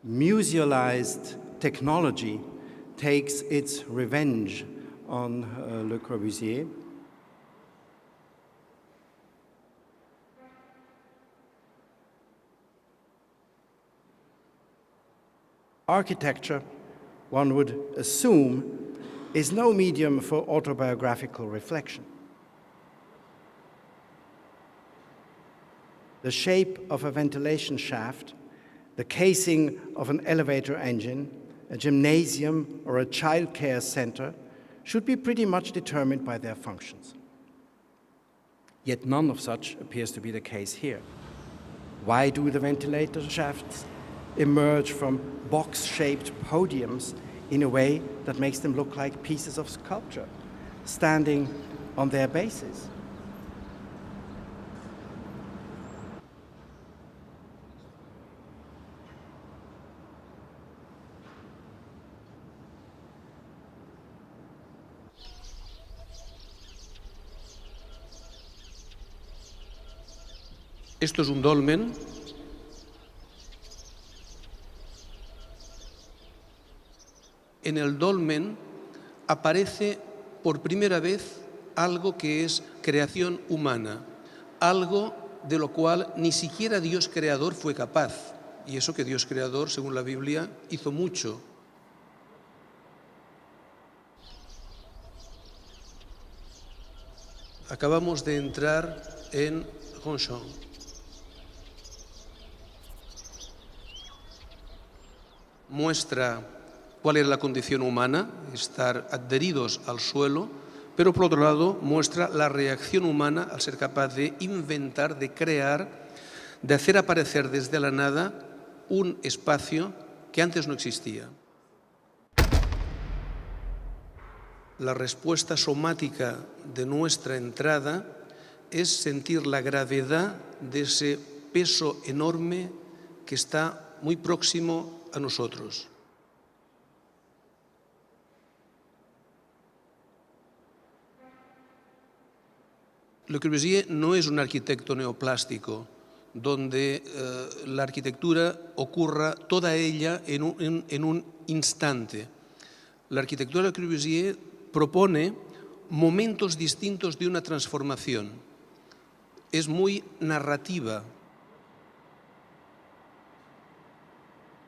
musealized technology takes its revenge on Le Corbusier. Architecture, one would assume, is no medium for autobiographical reflection. The shape of a ventilation shaft, the casing of an elevator engine, a gymnasium or a child care center should be pretty much determined by their functions. Yet none of such appears to be the case here. Why do the ventilator shafts emerge from box-shaped podiums in a way that makes them look like pieces of sculpture, standing on their bases? Esto es un dolmen. En el dolmen aparece por primera vez algo que es creación humana, algo de lo cual ni siquiera Dios creador fue capaz. Y eso que Dios creador, según la Biblia, hizo mucho. Acabamos de entrar en Ronchon. Muestra cuál era la condición humana, estar adheridos al suelo, pero por otro lado muestra la reacción humana al ser capaz de inventar, de crear, de hacer aparecer desde la nada un espacio que antes no existía. La respuesta somática de nuestra entrada es sentir la gravedad de ese peso enorme que está muy próximo a nosotros. Le Corbusier no es un arquitecto neoplástico, donde la arquitectura ocurra toda ella en un instante. La arquitectura de Le Corbusier propone momentos distintos de una transformación. Es muy narrativa.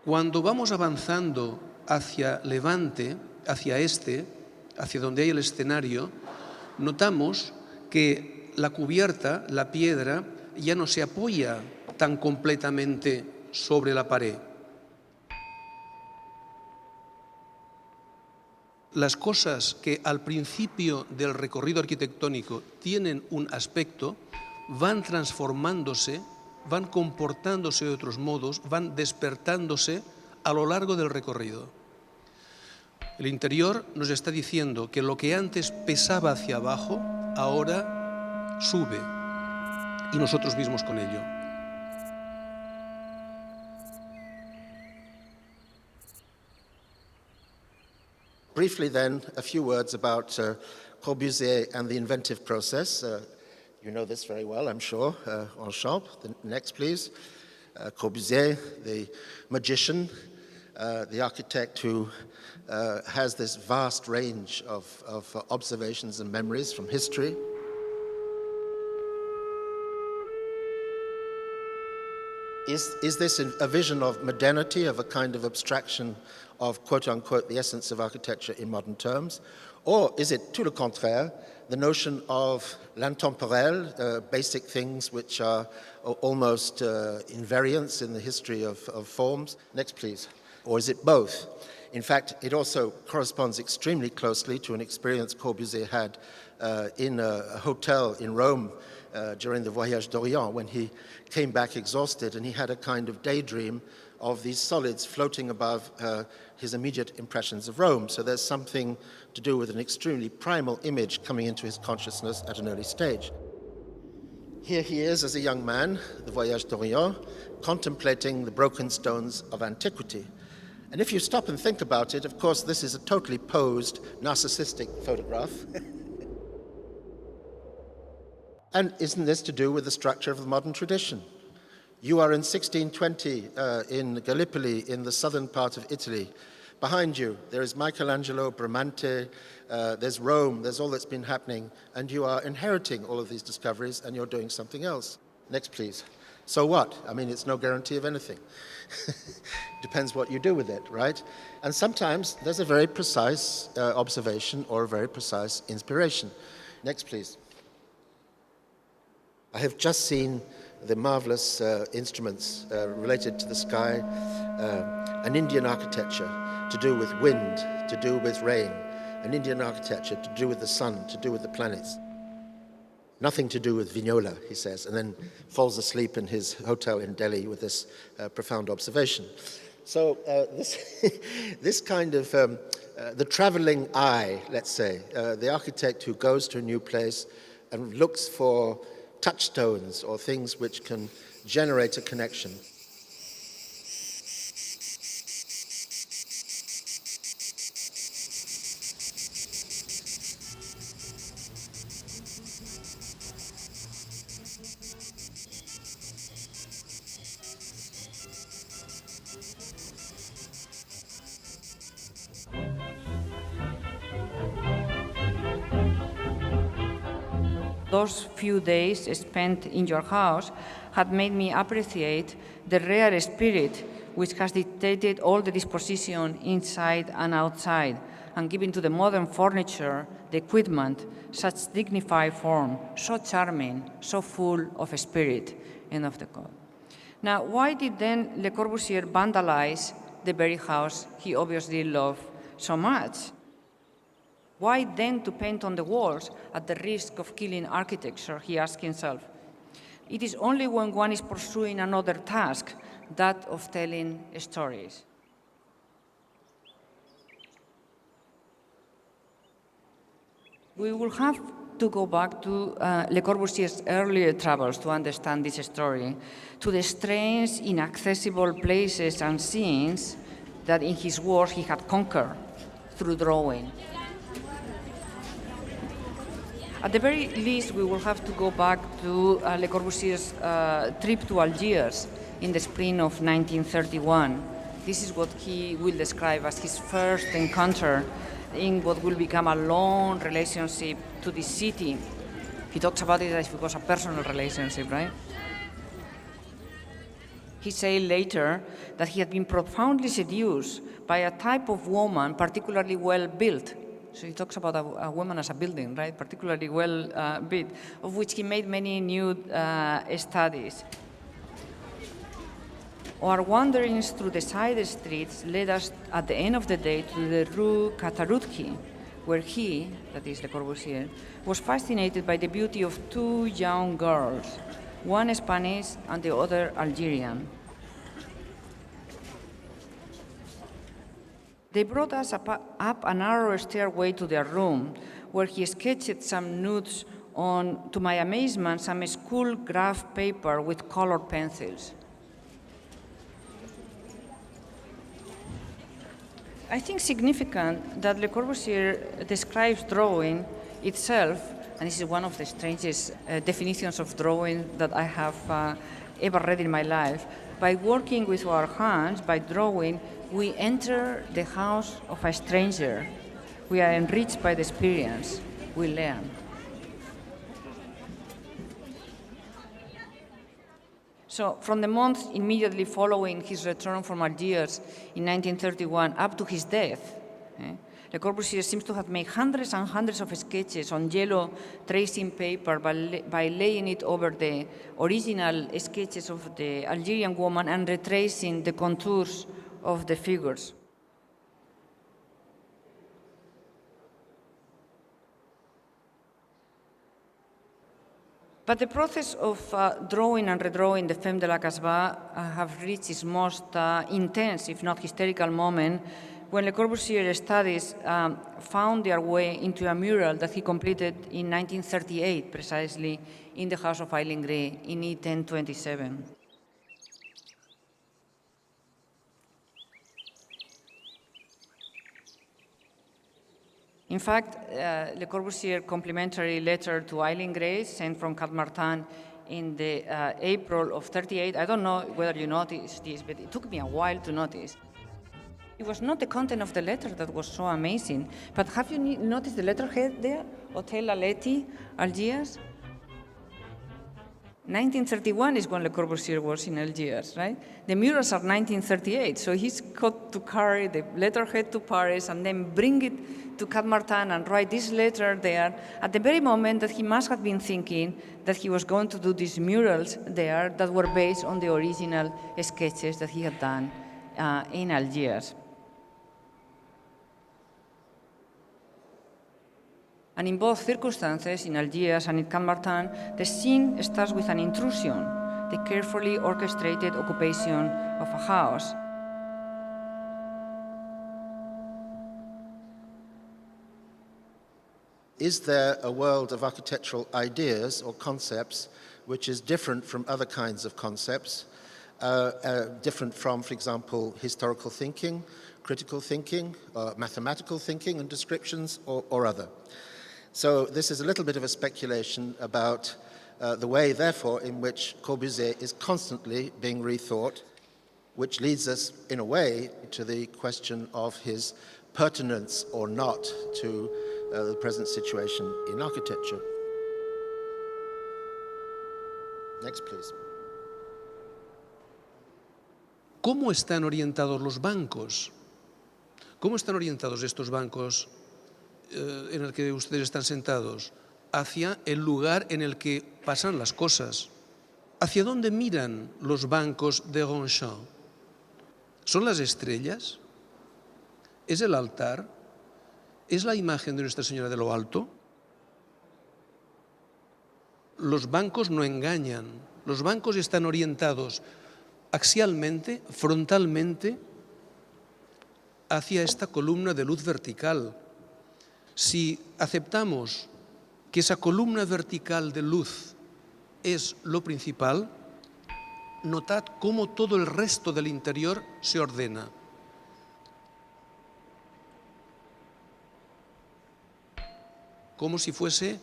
Cuando vamos avanzando hacia Levante, hacia donde hay el escenario, notamos que la cubierta, la piedra, ya no se apoya tan completamente sobre la pared. Las cosas que al principio del recorrido arquitectónico tienen un aspecto, van transformándose, van comportándose de otros modos, van despertándose a lo largo del recorrido. El interior nos está diciendo que lo que antes pesaba hacia abajo, ahora sube, y nosotros mismos con ello. Briefly then, a few words about Corbusier and the inventive process. You know this very well, I'm sure. Enchant. The next, please. Corbusier, the magician, the architect who has this vast range of observations and memories from history. Is this a vision of modernity, of a kind of abstraction of, quote-unquote, the essence of architecture in modern terms? Or is it, tout le contraire, the notion of l'intemporel, basic things which are almost invariants in the history of forms? Next, please. Or is it both? In fact, it also corresponds extremely closely to an experience Corbusier had in a hotel in Rome during the Voyage d'Orient, when he came back exhausted and he had a kind of daydream of these solids floating above his immediate impressions of Rome. So there's something to do with an extremely primal image coming into his consciousness at an early stage. Here he is as a young man, the Voyage d'Orient, contemplating the broken stones of antiquity. And if you stop and think about it, of course, this is a totally posed, narcissistic photograph. And isn't this to do with the structure of the modern tradition? You are in 1620 in Gallipoli, in the southern part of Italy. Behind you, there is Michelangelo, Bramante, there's Rome, there's all that's been happening, and you are inheriting all of these discoveries and you're doing something else. Next, please. So what? I mean, it's no guarantee of anything. Depends what you do with it, right? And sometimes there's a very precise observation or a very precise inspiration. Next, please. I have just seen the marvelous instruments related to the sky, an Indian architecture to do with wind, to do with rain, an Indian architecture to do with the sun, to do with the planets. Nothing to do with Vignola, he says, and then falls asleep in his hotel in Delhi with this profound observation. So this kind of, the traveling eye, let's say, the architect who goes to a new place and looks for touchstones or things which can generate a connection. Those few days spent in your house had made me appreciate the rare spirit which has dictated all the disposition inside and outside, and given to the modern furniture, the equipment, such dignified form, so charming, so full of spirit. End of the quote. Now, why did then Le Corbusier vandalize the very house he obviously loved so much? Why then to paint on the walls at the risk of killing architecture, he asked himself. It is only when one is pursuing another task, that of telling stories. We will have to go back to Le Corbusier's earlier travels to understand this story, to the strange, inaccessible places and scenes that in his works he had conquered through drawing. At the very least, we will have to go back to Le Corbusier's trip to Algiers in the spring of 1931. This is what he will describe as his first encounter in what will become a long relationship to this city. He talks about it as if it was a personal relationship, right? He said later that he had been profoundly seduced by a type of woman particularly well built. So he talks about a woman as a building, right? Particularly well built, of which he made many new studies. Our wanderings through the side streets led us at the end of the day to the Rue Catarutki, where he, that is Le Corbusier, was fascinated by the beauty of two young girls, one Spanish and the other Algerian. They brought us up a narrow stairway to their room, where he sketched some nudes on, to my amazement, some school graph paper with colored pencils. I think significant that Le Corbusier describes drawing itself, and this is one of the strangest definitions of drawing that I have ever read in my life. By working with our hands, by drawing, we enter the house of a stranger. We are enriched by the experience. We learn. So, from the months immediately following his return from Algiers in 1931 up to his death, Le Corbusier seems to have made hundreds and hundreds of sketches on yellow tracing paper by laying it over the original sketches of the Algerian woman and retracing the contours of the figures. But the process of drawing and redrawing the Femme de la Casbah have reached its most intense, if not hysterical moment, when Le Corbusier's studies found their way into a mural that he completed in 1938, precisely in the house of Eileen Gray in E1027. In fact, Le Corbusier complimentary letter to Eileen Gray, sent from Cap Martin in the April of 38. I don't know whether you noticed this, but it took me a while to notice. It was not the content of the letter that was so amazing, but have you noticed the letterhead there? Hotel Aleti, Algiers? 1931 is when Le Corbusier was in Algiers, right? The murals are 1938, so he's got to carry the letterhead to Paris and then bring it to Cap Martin and write this letter there at the very moment that he must have been thinking that he was going to do these murals there that were based on the original sketches that he had done in Algiers. And in both circumstances, in Algiers and in Cap Martin, the scene starts with an intrusion, the carefully orchestrated occupation of a house. Is there a world of architectural ideas or concepts which is different from other kinds of concepts, different from, for example, historical thinking, critical thinking, mathematical thinking and descriptions, or other? So this is a little bit of a speculation about the way, therefore, in which Corbusier is constantly being rethought, which leads us, in a way, to the question of his pertinence or not to the present situation in architecture. Next, please. ¿Cómo están orientados los bancos? ¿Cómo están orientados estos bancos en el que ustedes están sentados? Hacia el lugar en el que pasan las cosas. ¿Hacia dónde miran los bancos de Ronchamp? ¿Son las estrellas? ¿Es el altar? ¿Es la imagen de Nuestra Señora de lo Alto? Los bancos no engañan. Los bancos están orientados axialmente, frontalmente, hacia esta columna de luz vertical. Si aceptamos que esa columna vertical de luz es lo principal, notad cómo todo el resto del interior se ordena. Como si fuese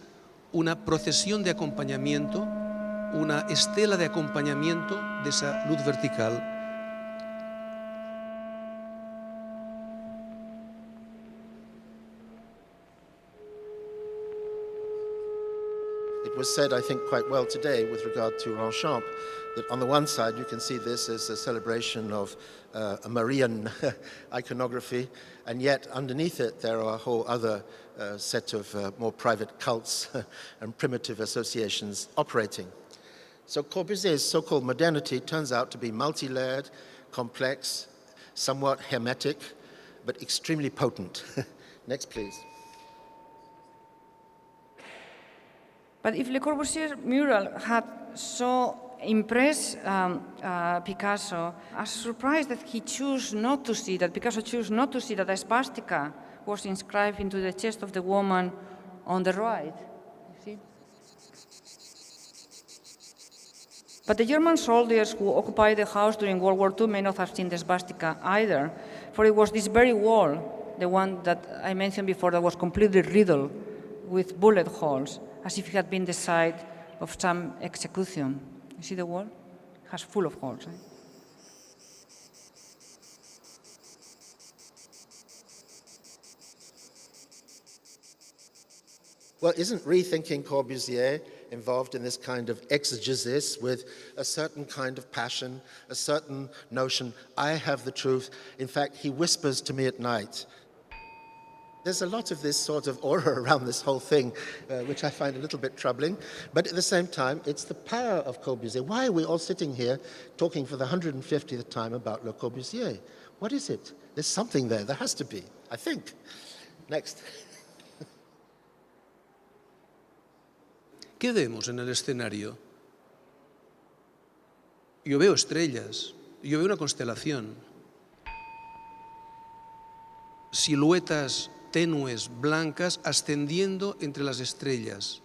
una procesión de acompañamiento, una estela de acompañamiento de esa luz vertical. It was said, I think, quite well today with regard to Ronchamp, that on the one side you can see this as a celebration of a Marian iconography, and yet underneath it there are a whole other set of more private cults and primitive associations operating. So Corbusier's so-called modernity turns out to be multi-layered, complex, somewhat hermetic, but extremely potent. Next, please. But if Le Corbusier's mural had so impressed Picasso, I was surprised that he chose not to see, that Picasso chose not to see that a swastika was inscribed into the chest of the woman on the right. You see? But the German soldiers who occupied the house during World War II may not have seen the swastika either, for it was this very wall, the one that I mentioned before, that was completely riddled with bullet holes, as if it had been the site of some execution. You see the wall? It has full of holes. Right? Well, isn't rethinking Corbusier involved in this kind of exegesis with a certain kind of passion, a certain notion, I have the truth. In fact, he whispers to me at night. There's a lot of this sort of aura around this whole thing, which I find a little bit troubling. But at the same time, it's the power of Corbusier. Why are we all sitting here talking for the 150th time about Le Corbusier? What is it? There's something there. There has to be, I think. Next. ¿Qué vemos en el escenario? Yo veo estrellas, yo veo una constelación. Siluetas tenues, blancas, ascendiendo entre las estrellas.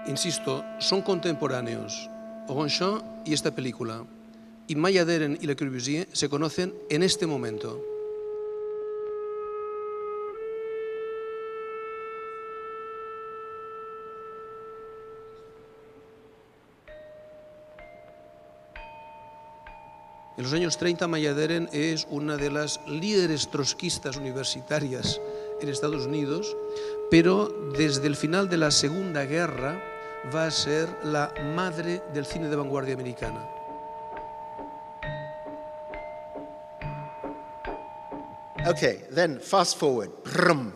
Insisto, son contemporáneos, Ronchamp y esta película. y Maillard y Le Corbusier se conocen en este momento. En los años 30, Maillard es una de las líderes trotskistas universitarias en Estados Unidos, pero desde el final de la Segunda Guerra va a ser la madre del cine de vanguardia americana. Okay, then fast forward. Brum.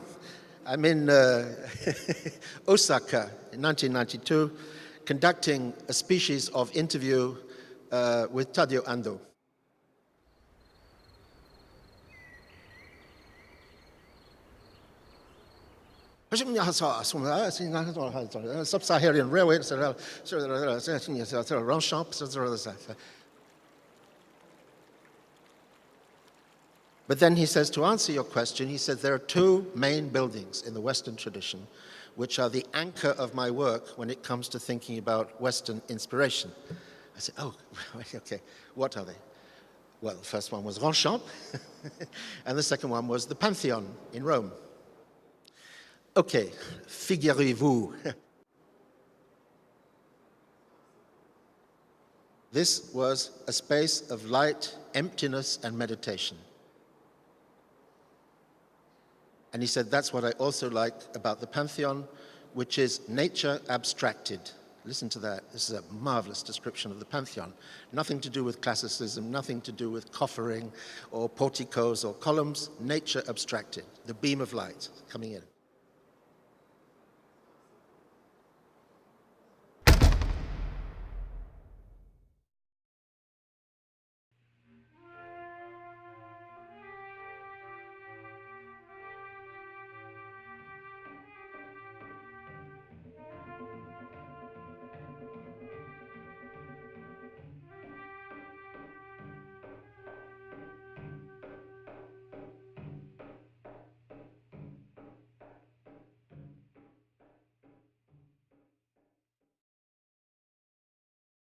I'm in Osaka in 1992, conducting a species of interview with Tadao Ando. Sub-Saharan Railway, but then he says, to answer your question, he said, there are two main buildings in the Western tradition which are the anchor of my work when it comes to thinking about Western inspiration. I said, oh, okay, what are they? Well, the first one was Ronchamp, and the second one was the Pantheon in Rome. Okay, figurez-vous. This was a space of light, emptiness, and meditation. And he said, that's what I also like about the Pantheon, which is nature abstracted. Listen to that. This is a marvelous description of the Pantheon. Nothing to do with classicism, nothing to do with coffering or porticos or columns, nature abstracted, the beam of light coming in.